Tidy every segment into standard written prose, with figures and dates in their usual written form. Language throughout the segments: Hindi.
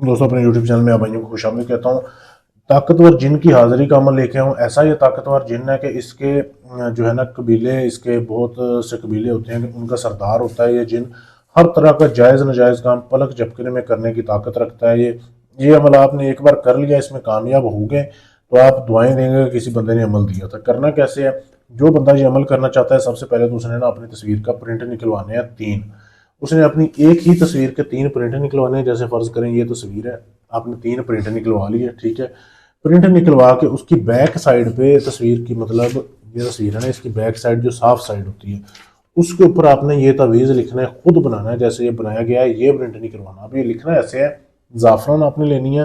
दोस्तों अपने यूट्यूब चैनल में आप भाइयों को खुशामदीद कहता हूँ। ताकतवर जिन की हाजिरी का अमल लेके आऊँ। ऐसा ये ताकतवर जिन है कि इसके जो है ना कबीले, इसके बहुत से कबीले होते हैं, उनका सरदार होता है ये जिन। हर तरह का जायज़ नाजायज़ काम पलक झपकने में करने की ताकत रखता है ये अमल आपने एक बार कर लिया, इसमें कामयाब हो गए तो आप दुआएं देंगे। किसी बंदे ने अमल दिया था, करना कैसे है? जो बंदा ये अमल करना चाहता है, सबसे पहले तो उसने ना अपनी तस्वीर का प्रिंट निकलवाने हैं 3। उसने अपनी एक ही तस्वीर के 3 प्रिंट निकलवाने हैं। जैसे फर्ज करें ये तस्वीर है, आपने 3 प्रिंट निकलवा ली है, ठीक है। प्रिंट निकलवा के उसकी बैक साइड पे तस्वीर की, मतलब ये तस्वीर है ना, इसकी बैक साइड जो साफ साइड होती है उसके ऊपर आपने ये तवीज़ लिखना है, खुद बनाना है जैसे ये बनाया गया है, ये प्रिंट नहीं करवाना। अब ये लिखना ऐसे है, ज़ाफ़रान आपने लेनी है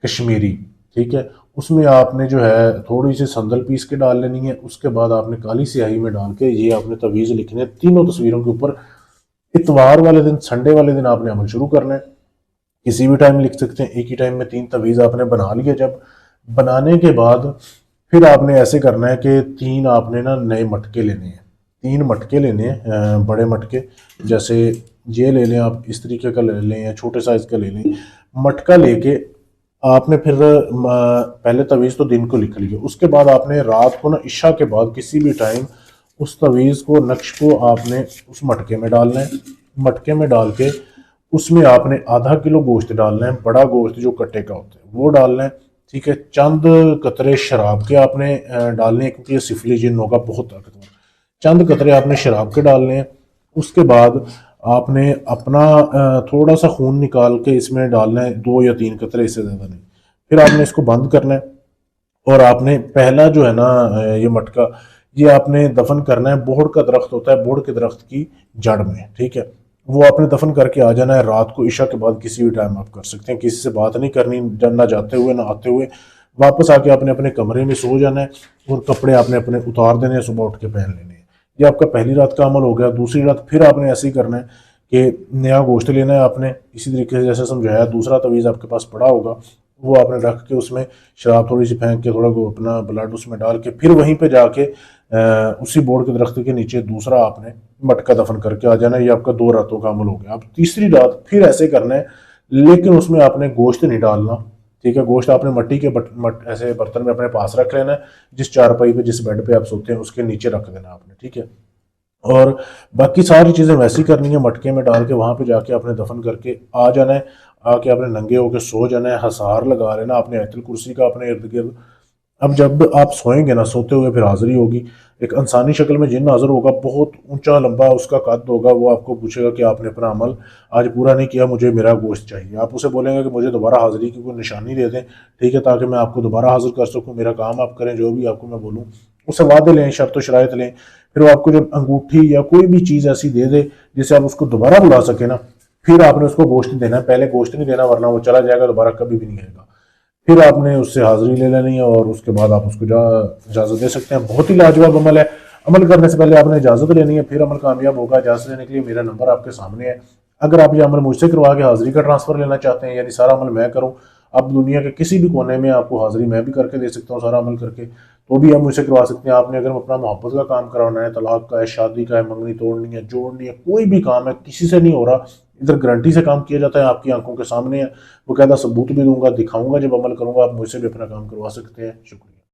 कश्मीरी, ठीक है। उसमें आपने जो है थोड़ी सी संदल पीस के डाल लेनी है। उसके बाद आपने काली स्याही में डाल के ये आपने तवीज़ लिखने हैं तीनों तस्वीरों के ऊपर। इतवार वाले दिन, संडे वाले दिन आपने अमल शुरू करना है। किसी भी टाइम लिख सकते हैं, एक ही टाइम में 3 तवीज़ आपने बना लिए। जब बनाने के बाद फिर आपने ऐसे करना है कि 3 आपने ना नए मटके लेने हैं, 3 मटके लेने हैं, बड़े मटके। जैसे ये ले लें आप, इस तरीके का ले लें या छोटे साइज का ले लें। मटका लेके आपने फिर पहले तवीज़ तो दिन को लिख लिया, उसके बाद आपने रात को ना इशा के बाद किसी भी टाइम उस तवीज़ को, नक्श को आपने उस मटके में डालना है। मटके में डाल के उसमें आपने आधा किलो गोश्त डालना है, बड़ा गोश्त जो कट्टे का होता है वो डालना है, ठीक है। चंद कतरे शराब के आपने डालने हैं, क्योंकि ये सिफली जिन होगा बहुत ताकतवर। चंद कतरे आपने शराब के डालने हैं। उसके बाद आपने अपना थोड़ा सा खून निकाल के इसमें डालना है, 2 या 3 कतरे, इससे ज़्यादा नहीं। फिर आपने इसको बंद करना है और आपने पहला जो है ना ये मटका, ये आपने दफन करना है। बोहड़ का दरख्त होता है, बोहड़ के दरख्त की जड़ में, ठीक है। वो आपने दफन करके आ जाना है। रात को इशा के बाद किसी भी टाइम आप कर सकते हैं, किसी से बात नहीं करनी, ना जाते हुए ना आते हुए। वापस आके आपने अपने कमरे में सो जाना है और कपड़े आपने अपने उतार देने हैं, सुबह उठ के पहन लेने हैं। ये आपका पहली रात का अमल हो गया। दूसरी रात फिर आपने ऐसे ही करना है कि नया गोश्त लेना है आपने, इसी तरीके से जैसे समझाया। दूसरा तवीज़ आपके पास पड़ा होगा, वो आपने रख के उसमें शराब थोड़ी सी फेंक के, थोड़ा अपना ब्लड उसमें डाल के, फिर वहीं पे जाके उसी बोर्ड के दरख्त के नीचे दूसरा आपने मटका दफन करके आ जाना है। ये आपका 2 रातों का अमल हो गया। अब तीसरी रात फिर ऐसे करना है, लेकिन उसमें आपने गोश्त नहीं डालना, ठीक है। गोश्त आपने मट्टी के ऐसे बर्तन में अपने पास रख लेना है। जिस चारपाई पे, जिस बेड पे आप सोते हैं उसके नीचे रख देना आपने, ठीक है। और बाकी सारी चीज़ें वैसी करनी है, मटके में डाल के वहाँ पे जाके आपने दफन करके आ जाना है। आके आपने नंगे होकर सो जाना है, हसार लगा लेना आपने आयतुल कुर्सी का अपने इर्द गिर्द। अब जब आप सोएंगे ना, सोते हुए फिर हाजिरी होगी। एक इंसानी शक्ल में जिन हाजिर होगा, बहुत ऊंचा लंबा उसका कद होगा। वो आपको पूछेगा कि आपने अपना अमल आज पूरा नहीं किया, मुझे मेरा गोश्त चाहिए। आप उसे बोलेंगे कि मुझे दोबारा हाजिरी की कोई निशानी दे दें, ठीक है, ताकि मैं आपको दोबारा हाजिर कर सकूँ, मेरा काम आप करें, जो भी आपको मैं बोलूँ उससे वादे लें, शर्त शराइत लें। फिर वो आपको जब अंगूठी या कोई भी चीज़ ऐसी दे दे जिससे आप उसको दोबारा बुला सके ना, फिर आपने उसको गोश्त देना है। पहले गोश्त नहीं देना, वरना वो चला जाएगा, दोबारा कभी भी नहीं आएगा। फिर आपने उससे हाजिरी ले लेनी है और उसके बाद आप उसको इजाज़त दे सकते हैं। बहुत ही लाजवाब अमल है। अमल करने से पहले आपने इजाज़त लेनी है, फिर अमल कामयाब होगा। इजाज़त लेने के लिए मेरा नंबर आपके सामने है। अगर आप ये अमल मुझसे करवा के हाजिरी का ट्रांसफ़र लेना चाहते हैं, यानी सारा अमल मैं करूँ, अब दुनिया के किसी भी कोने में आपको हाजिरी मैं भी करके दे सकता हूँ सारा अमल करके, तो भी आप मुझसे करवा सकते हैं। आपने अगर अपना मोहब्बत का काम करवाना है, तलाक का है, शादी का है, मंगनी तोड़नी है, जोड़नी है, कोई भी काम है, किसी से नहीं हो रहा, इधर गारंटी से काम किया जाता है, आपकी आंखों के सामने है, वो कहता सबूत भी दूंगा, दिखाऊंगा, जब अमल करूंगा, आप मुझसे भी अपना काम करवा सकते हैं। शुक्रिया।